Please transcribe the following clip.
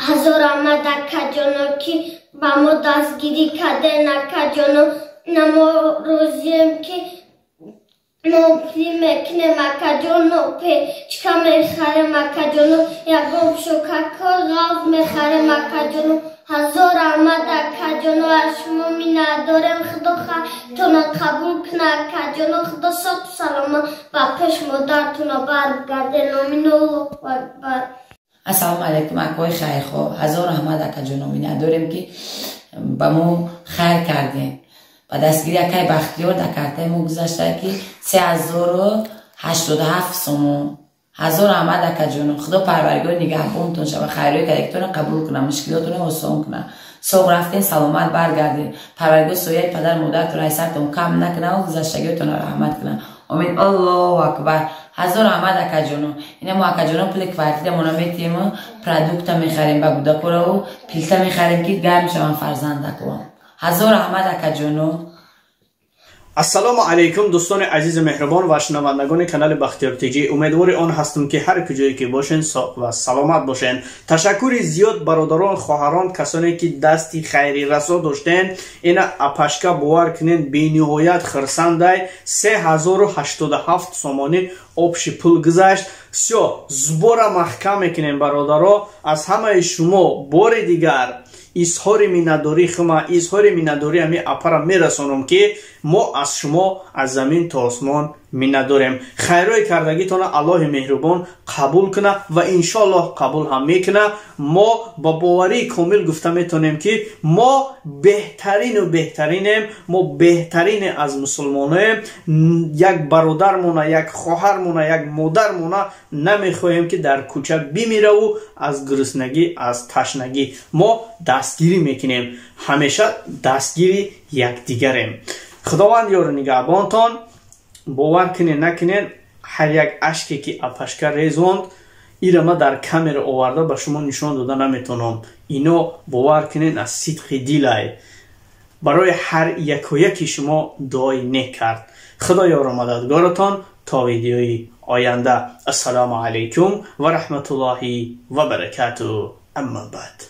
هزار آمد اکا جانو که با ما دستگیری کردن اکا جانو نما روزیم که نوپلی میکنیم اکا جانو چکا میخریم اکا جانو یکم شککا غاز میخریم اکا جانو هزار آمد اکا جانو اشما می ندارم خدا خواهتون قبول کنه اکا جانو خدا صد سلامه با پیش مادرتون برگرده نامین الله اکبر. السلام علیکم اکای خیرخواه. هزار رحمت اکا جانو می نداریم که با مو خیر کردین و دستگیری اکای بختیار در کرته مو گذاشته که 3087 سومون. هزار رحمت اکا جانو خدا پروردگار نگهبانتون شه و خیرهای کدکتون قبول کنه مشکلاتون آسان کنه صبح رفتین سلامت برگردین پروردگار سایه پدر مادرتون رای سرتون کم نکنه و گذشتگیتون رحمت کنه امین الله اکبر. هزار رحمت اکا جانو اینه ما اکا جانو پل کوارتی ما نمیتیم پروداکت میخریم با بوداکورا و پیلتا میخریم که گرم شون فرزندکو. هزار رحمت اکا جانو. السلام علیکم دوستان عزیز مهربان و شنوندگان کانال بختیار تیجی، امیدوار آن هستم که هر کجایی که باشین سالم و سلامت باشین. تشکر زیاد برادران خواهران کسانی که دستی خیری رسا داشتین اینا اپشکا باور کنین بی نهایت خرسنده 3087 سومانی آبش پول گذشت. زبور محکم میکنین برادران. از همه شما بار دیگر اظهار مینداری خما اظهار مینداری همی اپرا میرسونم که ما از شما از زمین تا آسمان مینداریم. خیرای کردگیتون الله مهربان قبول کنه و انشالله قبول هم میکنه. ما با باوری کامل گفته میتونیم که ما بهترین و بهترینیم. ما بهترین از مسلمانیم. یک برادرمونه یک خواهرمونه یک مادرمونه نمیخواهیم که در کوچه بمیره و از گرسنگی از تشنگی. ما دستگیری میکنیم، همیشه دستگیری یکدیگریم. خداوند یار نگهبانتان. باور کنین نکنین هر یک اشکی که اپشکر ریزوند ایره ما در کامera آورده به شما نشان داده نمیتونم. اینو باور کنین از صدق دلای برای هر یک و یکی شما دعای نیک کرد. خدا یار مددگارتان تا ویدیوی آینده. السلام علیکم و رحمت الله و برکاته. اما بعد